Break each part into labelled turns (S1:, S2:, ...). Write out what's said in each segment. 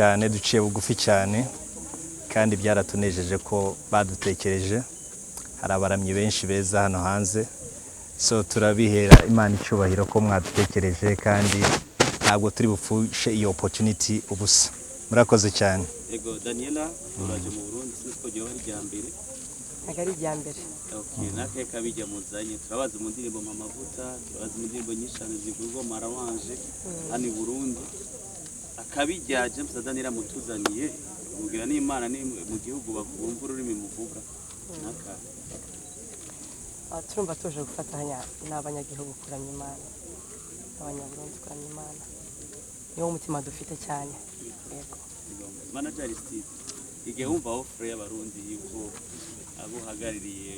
S1: cyane duciye bugufi cyane kandi byaratunejeje ko badutekereje hari abaramyi benshi beza hano hanze so turabihera Imana icyubahiro ko mwadutekereje kandi ntabwo turi bupfushe iyo opportunity ubusa murakoze cyane
S2: Ego Daniela uraje mu Burundi siko gihe wari ryambere
S3: agari ryambere
S2: okay nakeka bijya muzanye turabaza mu ndirimbo Mamavuta turabaza mu ndirimbo nyishane zivugwa Marawanje hano i Burundi akabijya James Daniela mutuzaniye mugira n'Imana ni mu gihugu bakumva ururimi muvuga naka
S3: turumva tuje gufatanya n'abanyagihugu kuramya Imana abanyaburundi kuramya Imana niwo umutima dufite cyane yego
S2: manager Steve igihe wumva offer y'abarundi yuko abo hagaririye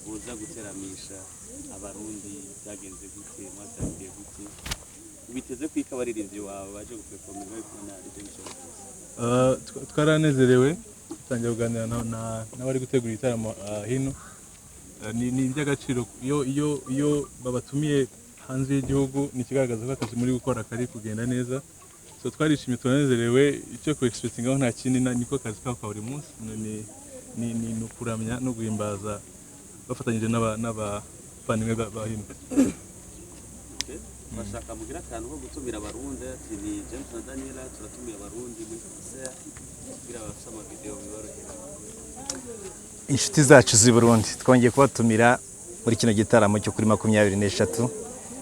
S2: boza guteramisha abarundi byagenze gute mwatangiye gute ubiteze kwika abaririmbyi wawe baje guperforma na redemption
S4: twaranezerewe tangiye kuganira n'abari gutegura igitaramo hino ni iby'agaciro iyo babatumiye hanze y'igihugu ni ikigaragaza ko akazi muri gukora kari kugenda neza so twarishimye turanezerewe icyo ku expecting aho nta kindi niko kazi ka buri munsi ni ukuramya no guhimbaza bafatanyije n'abavandimwe ba hino
S2: bashaka mugira akantu ko gutumira abarundi ati ni James na Daniela turatumiye abarundi muri concert kugira abasoma video biborohera
S1: inshuti zacu z'i Burundi twongeye kubatumira muri kino gitaramo cyo kuri 23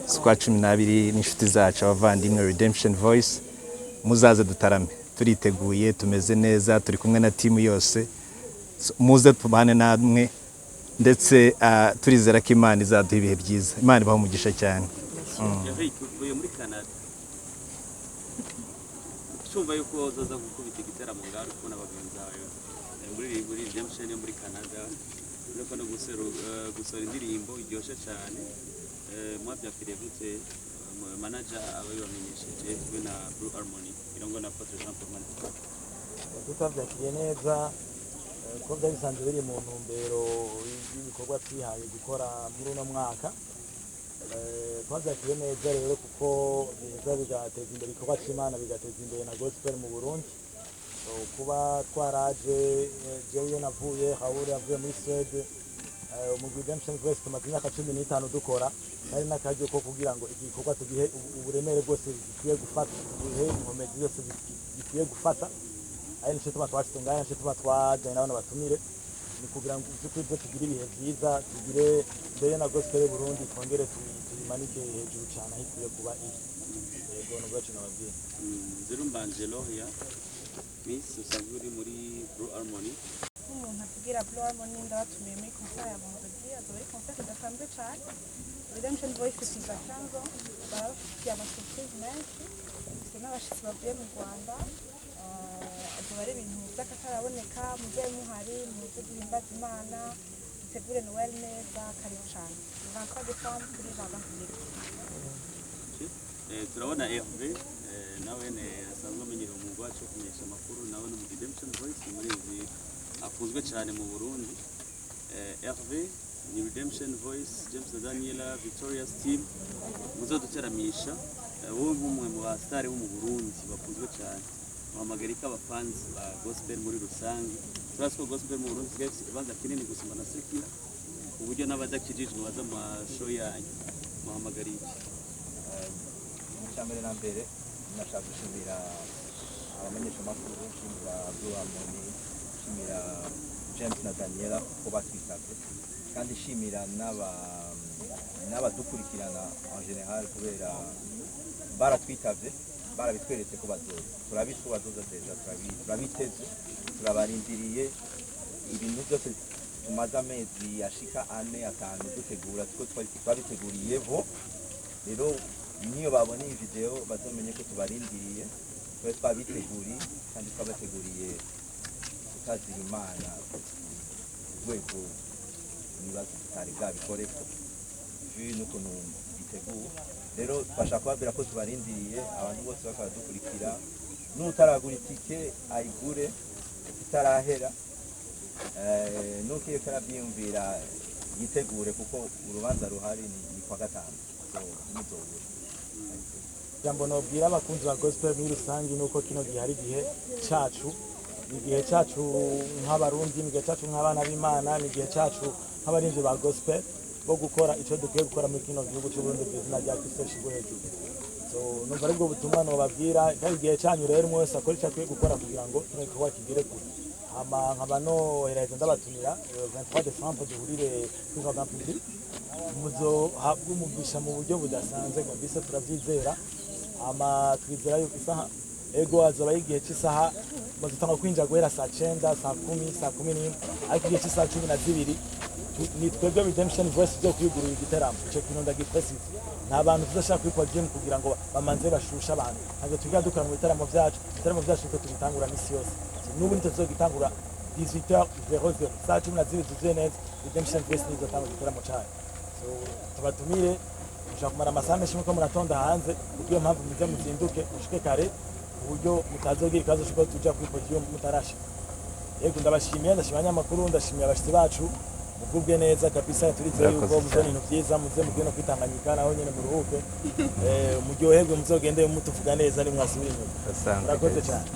S1: z'ukwa 12 n'inshuti zacu abavandimwe Redemption Voice muzaze dutarame turiteguye tumeze neza turi kumwe na team yose muze tubane namwe ndetse turizera ko Imana izaduha ibihe byiza Imana ibaho umugisha cyane
S2: yavuye muri Canada cyumva yuko uzaza gukubita igitaramo ngaho kubona abagenzi bawe muri Redemption yo muri Canada uriko no gusora indirimbo iryoshe cyane mwabyakiriye gute manager abayibamenyesheje we na Blue Harmony irongo na Apotre Jean Paul Manzi
S5: tutabyakiriye neza ko byabisanzwe biri mu ntumbero y'ibikorwa twihaye gukora muri uno mwaka twabyakiriye neza rero kuko biza bigateza imbere igikorwa cy'Imana bigateza imbere na gospel mu Burundi kuba twaraje jewe navuye Hawuri avuye muri Swede mu Redemption Voice tumaze imyaka 15 dukora ari n'akaryo ko kugira ngo igikorwa tugihe uburemere bwose bikwiye gufata ubuhe inkomezi zose bikwiye gufata ari nicyo tuba twasitunganya nicyo tuba twajyanye n'abana batumire ni kugira ngo ibyo tugire ibihe byiza tugire mbere na gospel y'u Burundi twongere tuyimanike hejuru cyane aho ikwiye kuba iri yego no bwacu nababwiye
S2: Zirumbangelo ya Miss Usaguri muri Blue Harmony
S6: umuntu atubwira Blue Harmony ndabatumiye muri concert ya Vendredi azori concert idasanzwe cyane Redemption Voice iza cyangwa bafite amasurprise menshi ndetse n'abashitsi bavuye mu Rwanda azoba ari ibintu by'akataraboneka mujye muhari muze guhimbaza Imana mutegure Noel neza karibu cyane 23 Decembre kuri Vendredi
S2: turabona Hervé nawe ne asanzwe amenyera umwuga wacu kumenyesha amakuru nawe no mu Redemption Voice muri izi akunzwe cyane mu Burundi Hervé ni Redemption Voice James Daniela Victoria's team muzoduteramisha wowe umwe mu bastar bo mu Burundi bakunzwe cyane bamagarika abafans ba gospel muri rusange turasiko gospel mu Burundi gifite ikibanza kinini gusumba na Sekira uburyo n'abadakijijwe baza mu show yanyu muhamagariki
S7: cyambere na mbere nashaka gushimira abamenyesha makuru nshimira Blue Harmony nshimira James na Daniela ko batwitabye kandi nshimira n'abadukurikirana en general kubera baratwitabye barabitweretse ko bazoza turabitse bazoza deja turabiteze turabarindiriye ibintu byose tumaze amezi ashika 4-5 dutegura twabiteguriye bo rero niyo babona iyi video bazomenye ko tubarindiriye twabiteguriye kandi twabateguriye tutazira Imana urwego nibazo tutari bwabikore ko n'ukuntu biteguye rero twashaka kubabwira ko tubarindiriye abantu bose bakadukurikira n'utaragura itike ayigure itarahera nukiye karabyumvira yitegure kuko urubanza ruhari ni kwa gatanu so nizobura
S5: jambo nobwira abakunzi ba gospel muri rusange nuko kino gihe ari igihe cacu, ni igihe cacu nk'abarundi, ni igihe cacu nk'abana b'Imana, ni igihe cacu nk'abarinzi ba gospel bo gukora ico dukwiye gukora muri kino gihugu cy'u Burundi bw'izina rya Kristo shigwe hejuru. So numva aribwo butumwa nobabwira, kandi igihe canyu rero umwe wese akora ico akwiye gukora kugira ngo kino gikorwa kigere kure. Nkaba nohereza ndabatumira 23 Decembre duhurire kuri Jardin Public, muzohabwa umugisha mu buryo budasanzwe ngo mbese turavyizera. Twizera yuko isaha ego azoba igihe cy'isaha muzotanga kwinjira guhera saa 9, saa 10, saa 11, ariko igihe cy'isaha 12 ni twebwe Redemption Voice byo kwigurira igitaramo ico kintu ndagiprecise. Nta bantu tuzashaka kuri podium kugira ngo bamanze bashusha abantu, ntabwo tujya dukora mu bitaramo byacu ko tubitangura misi yose. N'ubu ntituzogitangura 18h00 saa 12 zuzuye neza, Redemption Voice nizotanga igitaramo cyayo. So tubatumire, mushaka kumara amasaha menshi muko muratonda hanze, kuko iyo mpamvu muze muzinduke mushike kare uburyo mutazogira ikibazo cy'uko tujya kuri podium mutarashika. Yego ndabashimiye, ndashimira abanyamakuru, ndashimiye abashitsi bacu, mugubwe neza kabisa, turizeye yuko muzona ibintu byiza, muze mugende kwitanganyika naho nyene muruhuke, muryoherwe, muzogende mutuvuga neza ni mwasubira inyuma. Murakoze cyane.